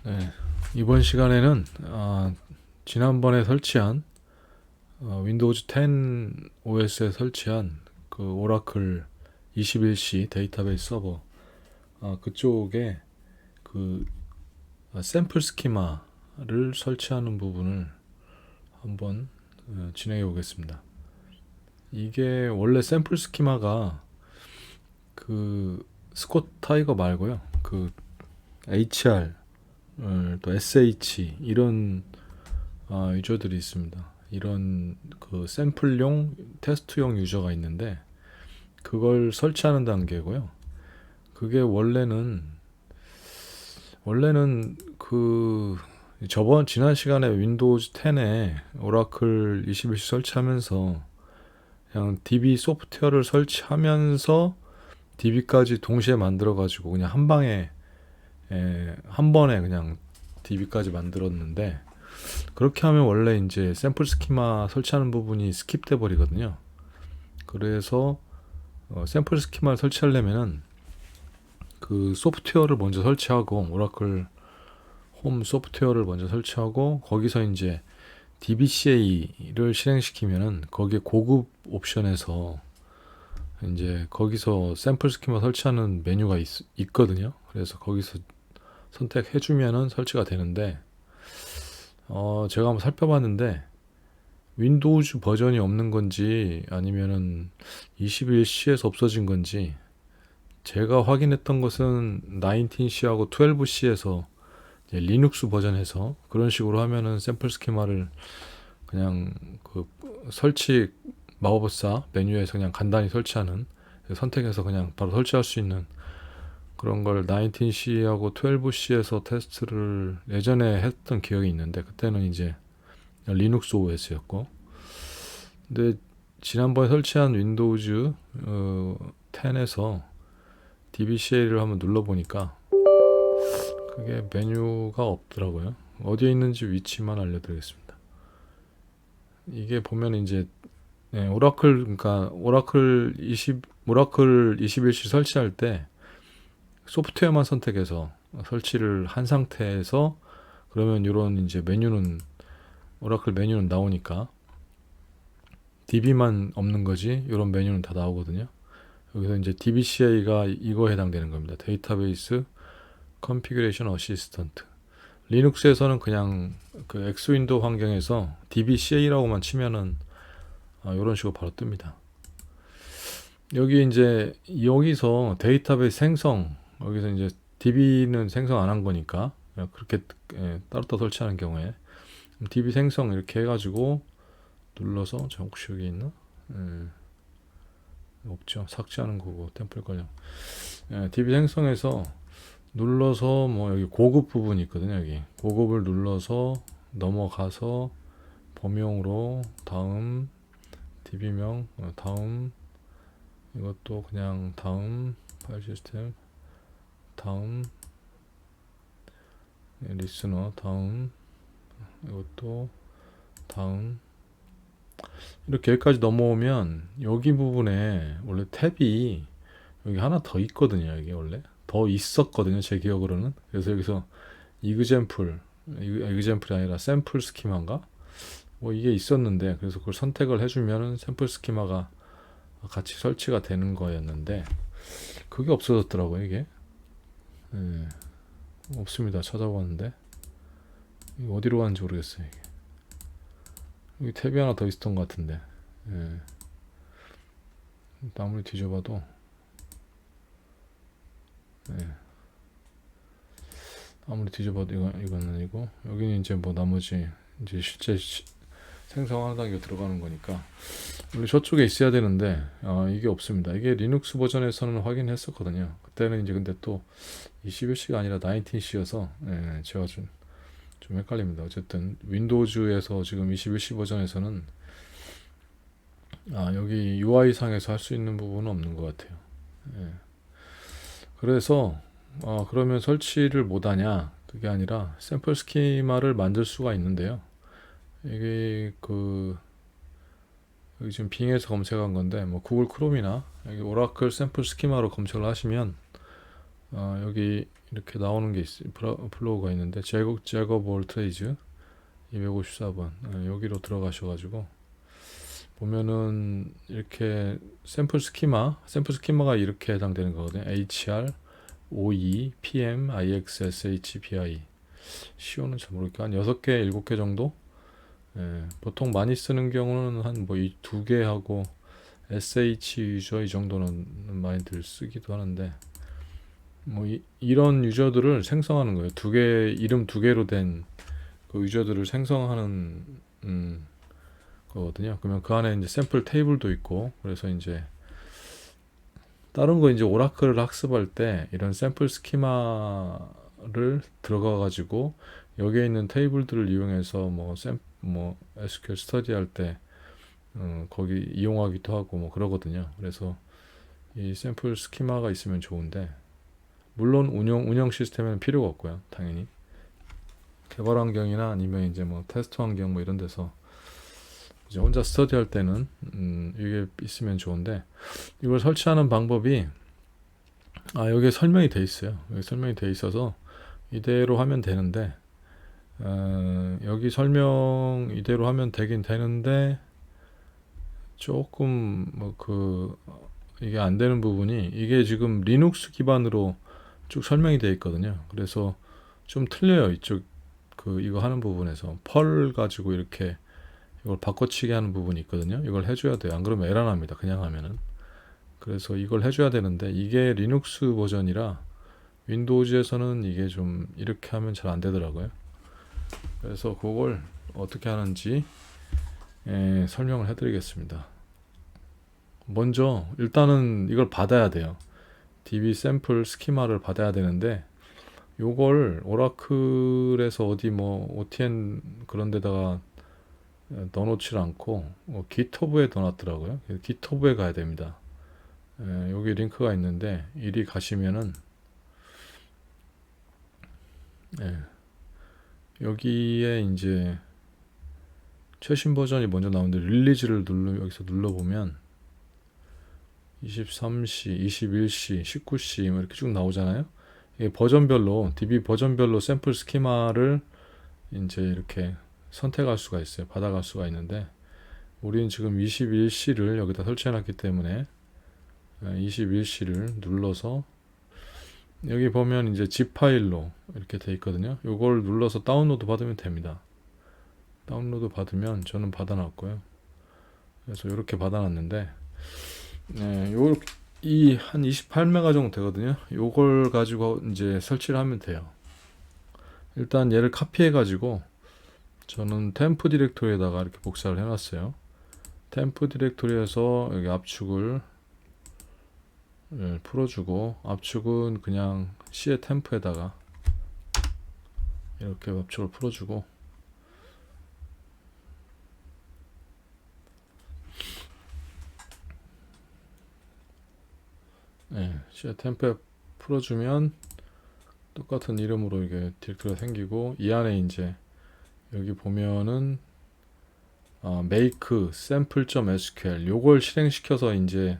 네, 이번 시간에는 지난번에 설치한 윈도우즈 10 OS에 설치한 그 오라클 21C 데이터베이스 서버 그쪽에 그 샘플 스키마를 설치하는 부분을 한번 진행해 보겠습니다. 이게 원래 샘플 스키마가 그 스콧 타이거 말고요. 그 HR 또 SH 이런 유저들이 있습니다. 이런 그 샘플용 테스트용 유저가 있는데 그걸 설치하는 단계고요. 그게 원래는 그 저번 지난 시간에 윈도우즈 10에 오라클 21시 설치하면서 그냥 DB 소프트웨어를 설치하면서 DB까지 동시에 만들어 가지고 그냥 한 방에 한 번에 그냥 DB까지 만들었는데, 그렇게 하면 원래 이제 샘플 스키마 설치하는 부분이 스킵돼 버리거든요. 그래서 샘플 스키마를 설치하려면은 그 소프트웨어를 먼저 설치하고, 오라클 홈 소프트웨어를 먼저 설치하고, 거기서 이제 DBCA를 실행시키면은 거기에 고급 옵션에서 이제 거기서 샘플 스키마 설치하는 메뉴가 있거든요. 그래서 거기서 선택해주면은 설치가 되는데, 제가 한번 살펴봤는데 윈도우즈 버전이 없는 건지 아니면은 21C에서 없어진 건지, 제가 확인했던 것은 19C하고 12C에서 리눅스 버전에서 그런 식으로 하면은 샘플 스키마를 그냥 그 설치 마법사 메뉴에서 그냥 간단히 설치하는, 선택해서 그냥 바로 설치할 수 있는 그런 걸 19C하고 12C에서 테스트를 예전에 했던 기억이 있는데, 그때는 이제 리눅스 OS였고, 근데 지난번에 설치한 윈도우즈 10에서 DBCA를 한번 눌러보니까 그게 메뉴가 없더라고요. 어디에 있는지 위치만 알려드리겠습니다. 이게 보면 이제 오라클, 그러니까 오라클 21시 설치할 때 소프트웨어만 선택해서 설치를 한 상태에서, 그러면 이런 이제 메뉴는, 오라클 메뉴는 나오니까 DB만 없는 거지 이런 메뉴는 다 나오거든요. 여기서 이제 DBCA가 이거에 해당되는 겁니다. 데이터베이스 컨피그레이션 어시스턴트. 리눅스에서는 그냥 그 엑스윈도우 환경에서 DBCA라고만 치면은 이런 식으로 바로 뜹니다. 여기 이제 여기서 데이터베이스 생성, 여기서 이제 DB는 생성 안 한 거니까 그렇게 따로 설치하는 경우에 DB 생성 이렇게 해가지고 눌러서, 저 혹시 여기 있나? 없죠. 삭제하는 거고 템플 관련. DB 생성해서 눌러서 뭐 여기 고급 부분이 있거든요. 여기 고급을 눌러서 넘어가서 범용으로 다음 DB명 다음, 이것도 그냥 다음 파일 시스템 다음, 리스너 다음, 이것도 다음, 이렇게 여기까지 넘어오면 여기 부분에 원래 탭이 여기 하나 더 있거든요. 여기 원래 더 있었거든요, 제 기억으로는. 그래서 여기서 이그젠플이 아니라 샘플 스키마인가 뭐 이게 있었는데, 그래서 그걸 선택을 해주면은 샘플 스키마가 같이 설치가 되는 거였는데 그게 없어졌더라고요. 이게 없습니다. 찾아봤는데 이게 어디로 가는지 모르겠어요. 이게 여기 탭이 하나 더 있었던 것 같은데, 아무리 뒤져봐도 아무리 뒤져봐도 이건 아니고, 여기는 이제 뭐 나머지 이제 실제 생성하는 단계가 들어가는 거니까 원래 저쪽에 있어야 되는데 이게 없습니다. 이게 리눅스 버전에서는 확인했었거든요. 그때는 이제 근데 또 21C가 아니라 19C여서 제가 좀 헷갈립니다. 어쨌든 윈도우즈에서 지금 21C 버전에서는 여기 UI 상에서 할 수 있는 부분은 없는 것 같아요. 그래서 그러면 설치를 못하냐? 그게 아니라 샘플 스키마를 만들 수가 있는데요. 이게 여기 지금 빙에서 검색한 건데, 뭐 구글 크롬이나 여기 오라클 샘플 스키마로 검색을 하시면 여기 이렇게 나오는 게 플로우가 있는데 제거 볼트레이즈 254번 여기로 들어가셔가지고 보면은 이렇게 샘플 스키마가 이렇게 해당되는 거거든요. HR, OE, PM, IX, SH, BI. CO는 잘 모르겠고 한 6개, 7개 정도? 보통 많이 쓰는 경우는 한 뭐 이 2개 하고 SH 유저 이 정도는 많이들 쓰기도 하는데 뭐 이런 유저들을 생성하는 거예요. 이름 2개로 된 그 유저들을 생성하는 거거든요. 그러면 그 안에 이제 샘플 테이블도 있고 그래서 이제 다른 거 이제 오라클을 학습할 때 이런 샘플 스키마를 들어가 가지고 여기에 있는 테이블들을 이용해서 뭐 SQL 스터디 할 때 거기 이용하기도 하고 뭐 그러거든요. 그래서 이 샘플 스키마가 있으면 좋은데 물론 운영 시스템에는 필요가 없고요. 당연히 개발 환경이나 아니면 이제 뭐 테스트 환경 뭐 이런 데서 이제 혼자 스터디 할 때는 이게 있으면 좋은데 이걸 설치하는 방법이 여기에 설명이 돼 있어요. 여기 설명이 돼 있어서 이대로 하면 되는데 여기 설명 이대로 하면 되긴 되는데 조금 이게 안 되는 부분이 이게 지금 리눅스 기반으로 쭉 설명이 되어 있거든요. 그래서 좀 틀려요. 이거 하는 부분에서 펄 가지고 이렇게 이걸 바꿔치기 하는 부분이 있거든요. 이걸 해줘야 돼요. 안 그러면 에러 납니다. 그냥 하면은. 그래서 이걸 해줘야 되는데 이게 리눅스 버전이라 윈도우즈에서는 이게 좀 이렇게 하면 잘 안 되더라고요. 그래서 그걸 어떻게 하는지 설명을 해드리겠습니다. 먼저 일단은 이걸 받아야 돼요. DB 샘플 스키마를 받아야 되는데 요걸 오라클에서 어디 뭐 OTN 그런 데다가 넣어놓질 않고 GitHub에 넣어놨더라고요. GitHub에 가야 됩니다. 여기 링크가 있는데 이리 가시면은 여기에 이제 최신 버전이 먼저 나오는데 릴리즈를 여기서 눌러보면 23시, 21시, 19시 뭐 이렇게 쭉 나오잖아요. 이게 버전별로 DB 버전별로 샘플 스키마를 이제 이렇게 선택할 수가 있어요. 받아갈 수가 있는데 우리는 지금 21시를 여기다 설치해 놨기 때문에 21시를 눌러서 여기 보면 이제 zip 파일로 이렇게 돼 있거든요. 이걸 눌러서 다운로드 받으면 됩니다. 다운로드 받으면 저는 받아놨고요. 그래서 이렇게 받아놨는데 이 한 28메가 정도 되거든요. 요걸 가지고 이제 설치를 하면 돼요. 일단 얘를 카피해 가지고 저는 템프 디렉토리에다가 이렇게 복사를 해놨어요. 템프 디렉토리에서 여기 압축을 풀어주고 압축은 그냥 C의 템프에다가 이렇게 압축을 풀어주고 C의 템프에 풀어주면 똑같은 이름으로 이게 디렉토리가 생기고 이 안에 이제 여기 보면은 make sample.sql 요걸 실행시켜서 이제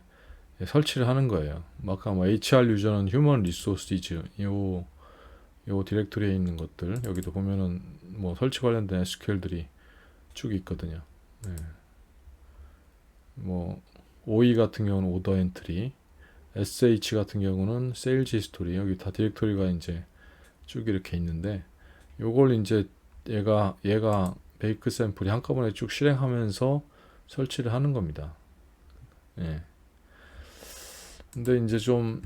설치를 하는 거예요. 아까 뭐 HR 유저는 human resources 요 디렉토리에 있는 것들 여기도 보면은 뭐 설치 관련된 SQL들이 쭉 있거든요. 뭐 OE 같은 경우는 오더 엔트리, SH 같은 경우는 세일즈 히스토리 여기 다 디렉토리가 이제 쭉 이렇게 있는데 요걸 이제 얘가 베이크 샘플이 한꺼번에 쭉 실행하면서 설치를 하는 겁니다. 근데 이제 좀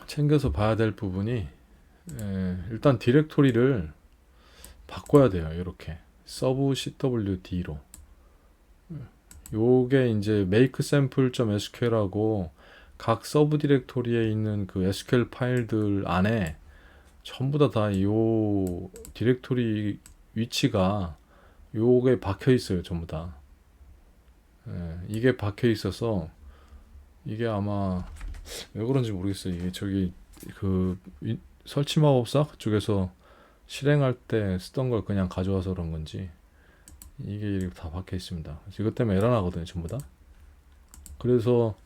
챙겨서 봐야 될 부분이 일단 디렉토리를 바꿔야 돼요. 이렇게 서브 cwd로 요게 이제 make sample.sql하고 각 서브 디렉토리에 있는 그 SQL 파일들 안에 전부 다 요 디렉토리 위치가 요게 박혀 있어요. 전부 다. 이게 박혀 있어서 이게 아마 왜 그런지 모르겠어요. 이게 저기 설치 마법사 그쪽에서 실행할 때 쓰던 걸 그냥 가져와서 그런 건지 이게 이렇게 다 박혀 있습니다. 이것 때문에 에러 나거든요. 전부 다. 그래서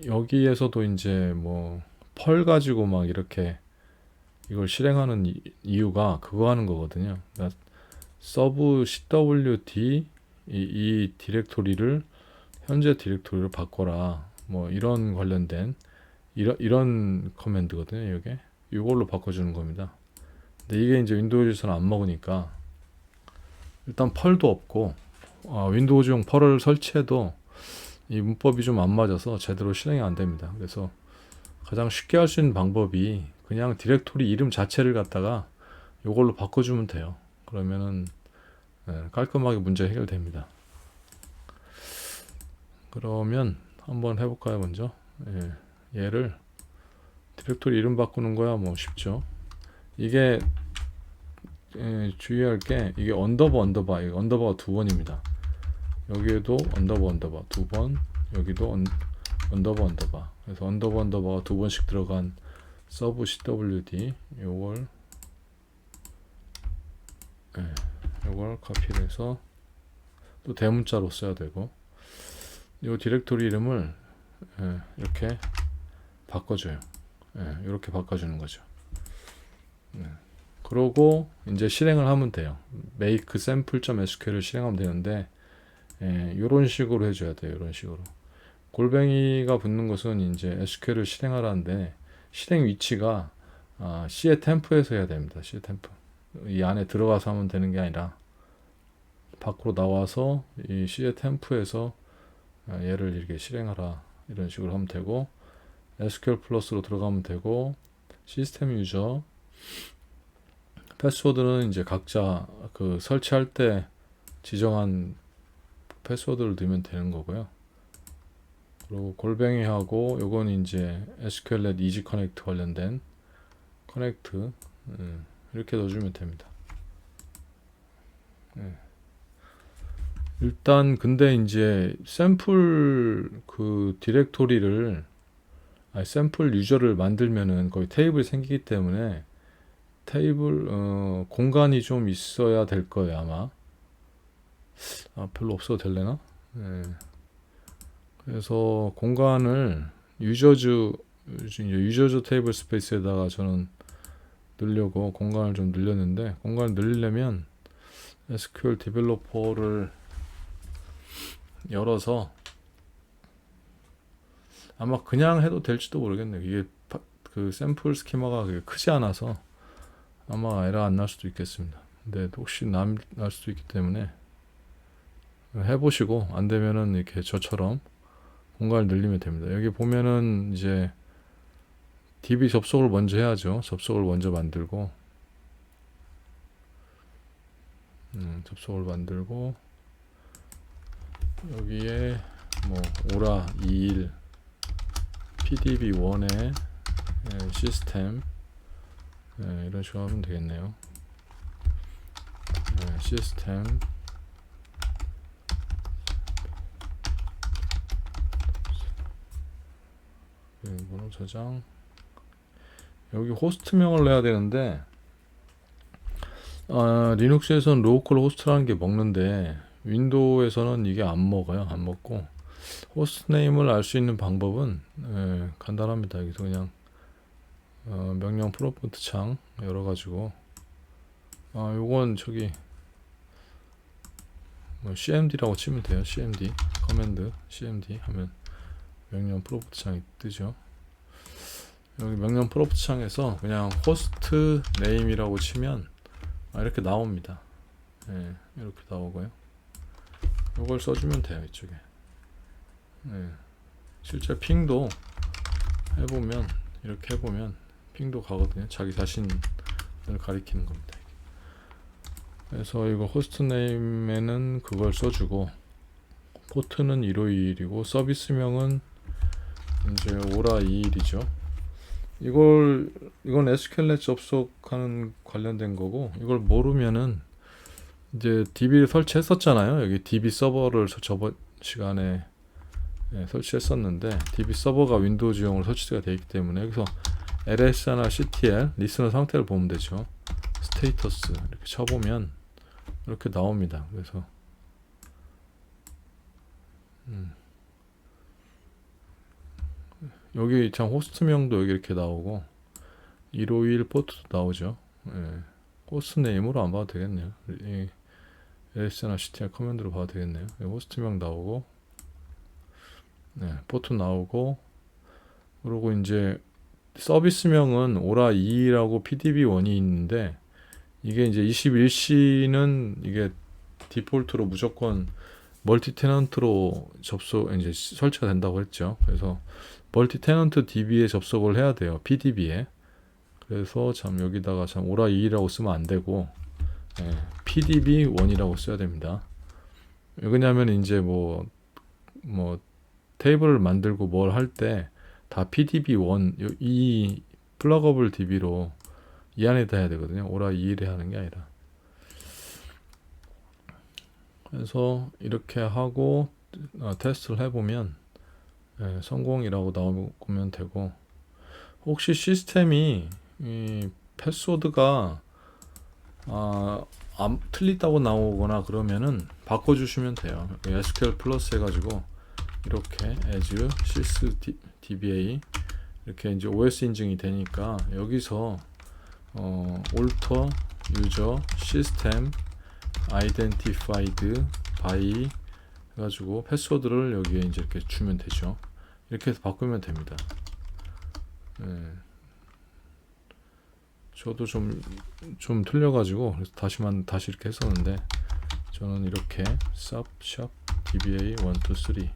여기에서도 이제 뭐 펄 가지고 막 이렇게 이걸 실행하는 이유가 그거 하는 거거든요. 그러니까 서브 cwd 이 디렉토리를 현재 디렉토리로 바꿔라. 뭐 이런 관련된 이런 커맨드거든요. 이게 이걸로 바꿔주는 겁니다. 근데 이게 이제 윈도우즈에서는 안 먹으니까 일단 펄도 없고 윈도우즈용 펄을 설치해도 이 문법이 좀 안 맞아서 제대로 실행이 안 됩니다. 그래서 가장 쉽게 할 수 있는 방법이 그냥 디렉토리 이름 자체를 갖다가 이걸로 바꿔주면 돼요. 그러면은 깔끔하게 문제 해결됩니다. 그러면 한번 해볼까요? 먼저 얘를 디렉토리 이름 바꾸는 거야 뭐 쉽죠. 이게 주의할 게 이게 언더바 이거 언더바가 두 번입니다. 여기에도 언더바 두 번, 여기도 언더바. 그래서 언더바가 두 번씩 들어간 서브 cwd 요걸 카피를 해서 또 대문자로 써야 되고 요 디렉토리 이름을 이렇게 바꿔줘요. 이렇게 바꿔주는 거죠. 그러고 이제 실행을 하면 돼요. make sample.sql을 실행하면 되는데 이런 식으로 해줘야 돼요. 이런 식으로 골뱅이가 붙는 것은 이제 SQL을 실행하라는데 실행 위치가 C의 템프에서 해야 됩니다. C의 템프 이 안에 들어가서 하면 되는 게 아니라 밖으로 나와서 이 C의 템프에서 얘를 이렇게 실행하라 이런 식으로 하면 되고 SQL 플러스로 들어가면 되고 시스템 유저 패스워드는 이제 각자 그 설치할 때 지정한 패스워드를 넣으면 되는 거고요. 그리고 골뱅이하고 요건 이제 SQLnet Easy Connect 관련된 커넥트 이렇게 넣어주면 됩니다. 일단 근데 이제 샘플 그 디렉토리를 샘플 유저를 만들면은 거의 테이블이 생기기 때문에 테이블 공간이 좀 있어야 될 거예요 아마. 별로 없어도 될래나? 그래서 공간을 유저주 테이블 스페이스에다가 저는 넣으려고 공간을 좀 늘렸는데 공간을 늘리려면 SQL 디벨로퍼를 열어서 아마 그냥 해도 될지도 모르겠네요. 이게 그 샘플 스키마가 크지 않아서 아마 에러 안 날 수도 있겠습니다. 근데 혹시 날 수도 있기 때문에 해보시고 안 되면은 이렇게 저처럼 공간을 늘리면 됩니다. 여기 보면은 이제 DB 접속을 먼저 해야죠. 접속을 먼저 만들고 접속을 만들고 여기에 뭐 오라 21 pdb1의 시스템 이런 식으로 하면 되겠네요. 시스템 번호 저장 여기 호스트명을 내야 되는데 리눅스에서는 로컬 호스트라는 게 먹는데 윈도우에서는 이게 안 먹어요. 안 먹고 호스트 네임을 알 수 있는 방법은 간단합니다. 여기서 그냥 명령 프롬프트 창 열어가지고 요건 저기 cmd라고 치면 돼요. cmd 커맨드 cmd 하면 명령 프롬프트 창이 뜨죠. 여기 명령 프롬프트 창에서 그냥 호스트 네임이라고 치면 이렇게 나옵니다. 이렇게 나오고요. 이걸 써주면 돼요. 이쪽에 실제 핑도 해보면 이렇게 해보면 핑도 가거든요. 자기 자신을 가리키는 겁니다. 그래서 이거 호스트 네임에는 그걸 써주고 포트는 1521이고 서비스명은 이제 오라 21이죠. 이건 SQLnet 접속하는 관련된 거고 이걸 모르면은 이제 DB를 설치했었잖아요. 여기 DB 서버를 저번 시간에 설치했었는데 DB 서버가 윈도우즈용으로 설치가 되어 있기 때문에 여기서 LS나 CTL 리스너 상태를 보면 되죠. 스테이터스 이렇게 쳐보면 이렇게 나옵니다. 그래서 여기 참 호스트명도 여기 이렇게 나오고 151 포트도 나오죠. 예. 호스트 네임으로 안 봐도 되겠네요. 이 ls나 ctl 커맨드로 봐도 되겠네요. 호스트명 나오고, 네, 포트 나오고, 그리고 이제 서비스명은 오라 2라고 PDB1이 있는데, 이게 이제 21C는 이게 디폴트로 무조건 멀티 테넌트로 이제 설치가 된다고 했죠. 그래서 멀티 테넌트 DB에 접속을 해야 돼요. PDB에. 그래서 참 여기다가 참 오라 2라고 쓰면 안 되고, 예, PDB1이라고 써야 됩니다. 왜냐하면 이제 뭐 테이블을 만들고 뭘 할 때 다 PDB1 이 플러거블 DB로 이 안에다 해야 되거든요. 오라 2일에 하는 게 아니라. 그래서 이렇게 하고 테스트를 해보면 성공이라고 나오면 되고, 혹시 시스템이 이 패스워드가 틀리다고 나오거나 그러면은 바꿔주시면 돼요. SQL 플러스 해가지고 이렇게 as sys dba 이렇게 이제 OS 인증이 되니까 여기서 alter user system identified by 해가지고 패스워드를 여기에 이제 이렇게 주면 되죠. 이렇게 해서 바꾸면 됩니다. 저도 좀 틀려가지고 그래서 다시 이렇게 했었는데, 저는 이렇게 sub shop dba 1, 2, 3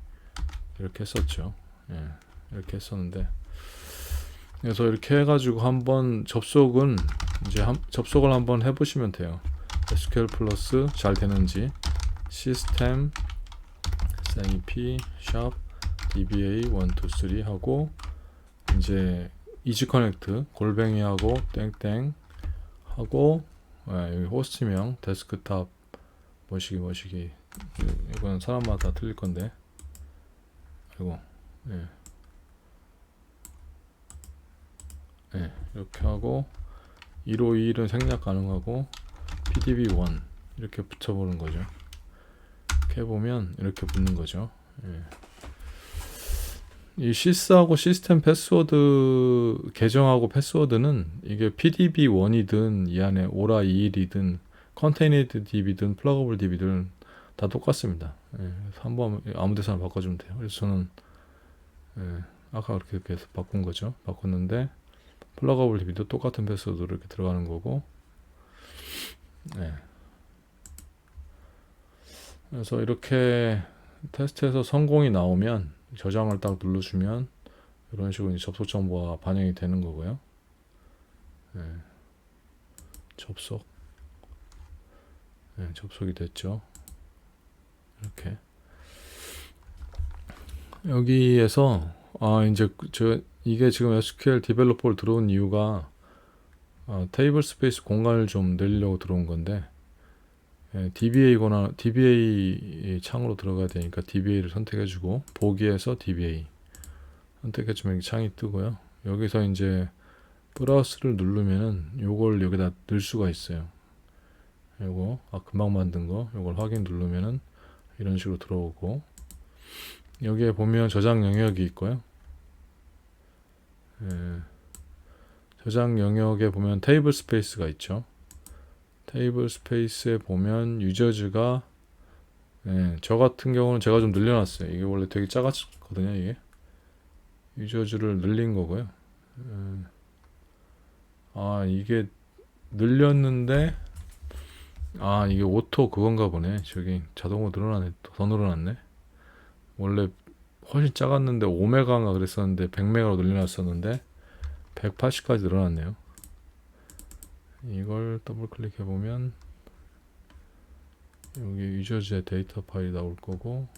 이렇게 했었죠. 이렇게 했었는데, 그래서 이렇게 해가지고 한번 접속을 한번 해보시면 돼요. SQL 플러스 잘 되는지 시스템 SAP shop dba 1, 2, 3 하고 이제 이지 커넥트 골뱅이하고 땡땡 하고, 여기 호스트명 데스크탑 뭐시기 이건 사람마다 틀릴 건데, 그리고 이렇게 하고 1521은 생략 가능하고 PDB1 이렇게 붙여보는 거죠. 이렇게 해보면 이렇게 붙는 거죠. 이 시스하고 시스템 패스워드 계정하고 패스워드는 이게 PDB1이든 이 안에 오라 21이든 컨테이너드 DB든 플러그able DB든 다 똑같습니다. 그래서 한번 아무 데서나 바꿔주면 돼요. 그래서 저는 아까 그렇게 해서 바꾼 거죠. 바꿨는데 플러그able DB도 똑같은 패스워드로 이렇게 들어가는 거고, 그래서 이렇게 테스트해서 성공이 나오면 저장을 딱 눌러주면 이런 식으로 접속 정보가 반영이 되는 거고요. 접속이 됐죠. 이렇게 여기에서 이제 이게 지금 SQL 디벨로퍼를 들어온 이유가 테이블 스페이스 공간을 좀 늘리려고 들어온 건데, DBA 창으로 들어가야 되니까 DBA를 선택해주고 보기에서 DBA 선택해주면 이렇게 창이 뜨고요. 여기서 이제 플러스를 누르면은 요걸 여기다 넣을 수가 있어요. 요거 금방 만든 거 요걸 확인 누르면은 이런 식으로 들어오고, 여기에 보면 저장 영역이 있고요. 저장 영역에 보면 테이블 스페이스가 있죠. 테이블 스페이스에 보면 유저즈가 저 같은 경우는 제가 좀 늘려놨어요. 이게 원래 되게 작았거든요. 이게 유저즈를 늘린 거고요. 이게 늘렸는데 이게 오토 그건가 보네. 저기 자동으로 늘어나네. 더 늘어났네. 원래 훨씬 작았는데 5메가인가 그랬었는데 100메가로 늘려놨었는데 180까지 늘어났네요. 이걸 더블 클릭해 보면 여기 유저즈의 데이터 파일이 나올 거고,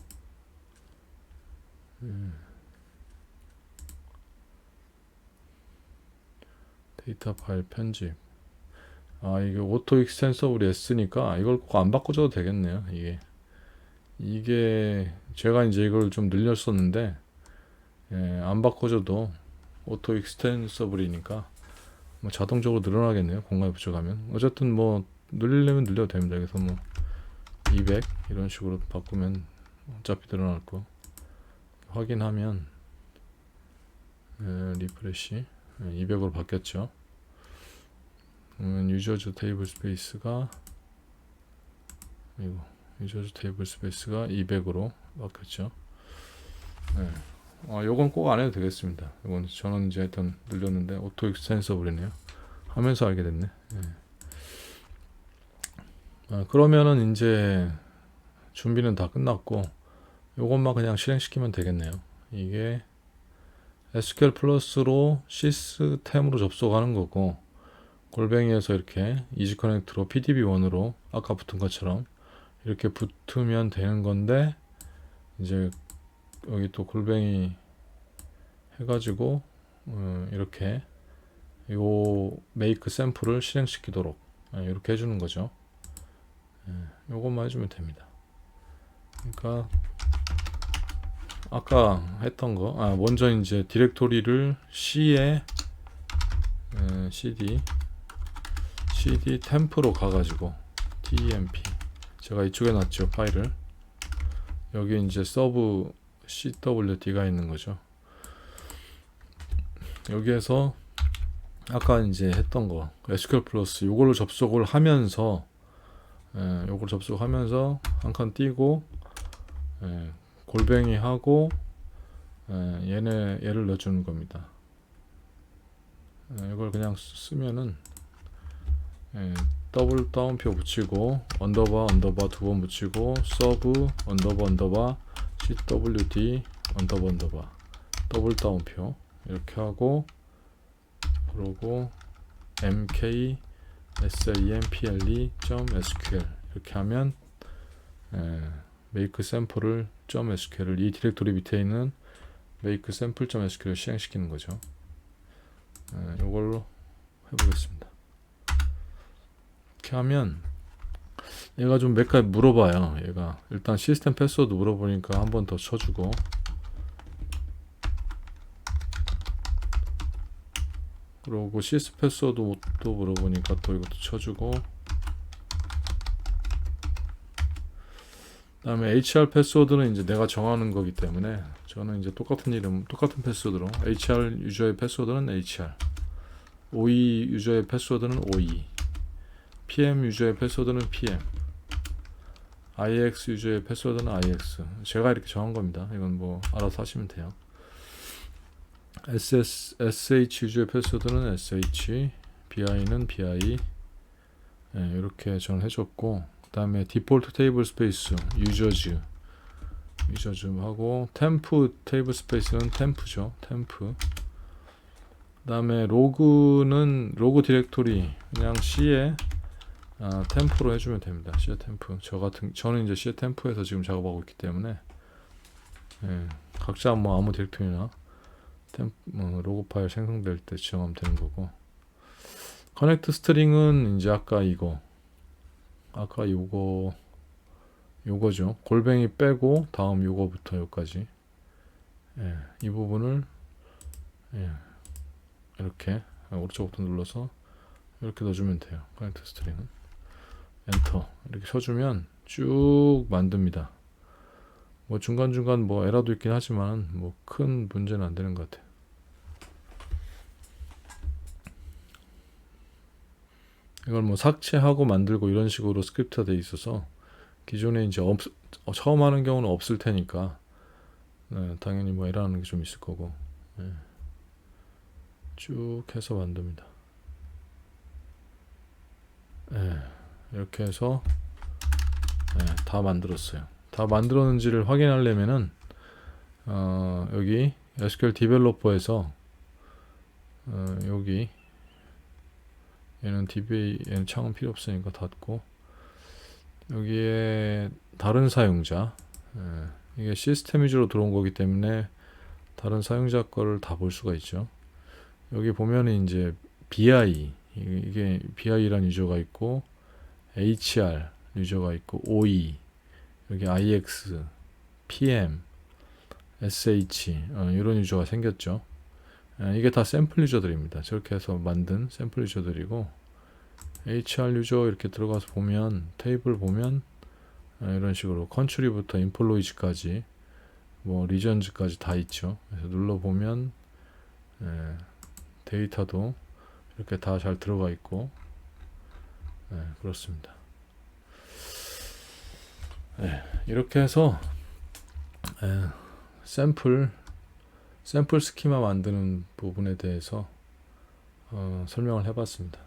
데이터 파일 편집. 이게 오토 익스텐서블이 S니까 이걸 꼭 안 바꿔줘도 되겠네요. 이게 제가 이제 이걸 좀 늘렸었는데 안 바꿔줘도 오토 익스텐서블이니까 뭐 자동적으로 늘어나겠네요. 공간이 부족하면. 어쨌든 뭐 늘리려면 늘려도 됩니다. 그래서 뭐 200 이런 식으로 바꾸면 어차피 늘어날 거 확인하면 리프레시 200으로 바뀌었죠. 유저즈 테이블 스페이스가 유저즈 테이블 스페이스가 200으로 바뀌었죠. 요건 꼭 안 해도 되겠습니다. 이건 저는 이제 하여튼 늘렸는데 오토 익스텐서블이네요. 하면서 알게 됐네. 그러면은 이제 준비는 다 끝났고 요것만 그냥 실행시키면 되겠네요. 이게 SQL 플러스로 시스템으로 접속하는 거고, 골뱅이에서 이렇게 이지 커넥트로 PDB1으로 아까 붙은 것처럼 이렇게 붙으면 되는 건데, 이제 여기 또 골뱅이 해가지고 이렇게 요 메이크 샘플을 실행시키도록 이렇게 해주는 거죠. 요것만 해주면 됩니다. 그러니까 아까 했던 거, 먼저 이제 디렉토리를 C에 cd 템프로 가가지고 temp 제가 이쪽에 놨죠. 파일을 여기 이제 서브 cwd가 있는 거죠. 여기에서 아까 이제 했던 거 SQL 플러스 요걸로 접속을 하면서 요걸 접속하면서 한 칸 띄고 골뱅이 하고 얘를 넣어주는 겁니다. 이걸 그냥 쓰면은 더블 따옴표 붙이고 언더바 두 번 붙이고 서브 언더바 cwd 언더바 더블 따옴표 이렇게 하고 그러고 mk sample.sql 이렇게 하면 make sample을 .sql을 이 디렉토리 밑에 있는 make sample.sql을 실행시키는 거죠. 이걸로 해보겠습니다. 이렇게 하면 얘가 좀 몇 가지 물어봐요. 얘가 일단 시스템 패스워드 물어보니까 한 번 더 쳐주고, 그러고 시스 패스워드 또 물어보니까 또 이것도 쳐주고, 그 다음에 HR 패스워드는 이제 내가 정하는 거기 때문에 저는 이제 똑같은 패스워드로 HR 유저의 패스워드는 HR, OE 유저의 패스워드는 OE, PM 유저의 패스워드는 PM, IX 유저의 패스워드는 IX. 제가 이렇게 정한 겁니다. 이건 뭐 알아서 하시면 돼요. SH 유저의 패스워드는 SH, BI는 BI. 이렇게 저는 해줬고, 그 다음에 디폴트 테이블 스페이스 유저즈 하고, 템프 테이블 스페이스는 템프죠. 템프. 그 다음에 로그 디렉토리 그냥 C에 템프로 해주면 됩니다. C 템프. 저는 이제 C 템프에서 지금 작업하고 있기 때문에 각자 뭐 아무 디렉토리나 로그 파일 생성될 때 지정하면 되는 거고, 커넥트 스트링은 이제 아까 요거죠. 골뱅이 빼고 다음 요거부터 요까지 이 부분을 이렇게 오른쪽 버튼 눌러서 이렇게 넣어주면 돼요. 커넥트 스트링은 엔터 이렇게 쳐주면 쭉 만듭니다. 뭐 중간중간 뭐 에러도 있긴 하지만 뭐 큰 문제는 안 되는 것 같아요. 이걸 뭐 삭제하고 만들고 이런 식으로 스크립트가 돼 있어서 기존에 이제 처음 하는 경우는 없을 테니까 당연히 뭐 에러하는 게 좀 있을 거고 쭉 해서 만듭니다. 이렇게 해서 다 만들었어요. 다 만들었는지를 확인하려면은 여기 SQL 디벨로퍼에서 여기 얘는 얘는 창은 필요 없으니까 닫고, 여기에 다른 사용자 이게 시스템 위주로 들어온 거기 때문에 다른 사용자 거를 다 볼 수가 있죠. 여기 보면은 이제 BI 이게 BI란 유저가 있고, HR 유저가 있고, OE 여기 IX, PM, SH 이런 유저가 생겼죠. 이게 다 샘플 유저들입니다. 저렇게 해서 만든 샘플 유저들이고, HR 유저 이렇게 들어가서 보면 테이블 보면 이런 식으로 컨트리부터 인플로이즈까지 뭐 리전즈까지 다 있죠. 그래서 눌러보면 예, 데이터도 이렇게 다 잘 들어가 있고, 예, 그렇습니다. 예, 이렇게 해서 예, 샘플 스키마 만드는 부분에 대해서 설명을 해봤습니다.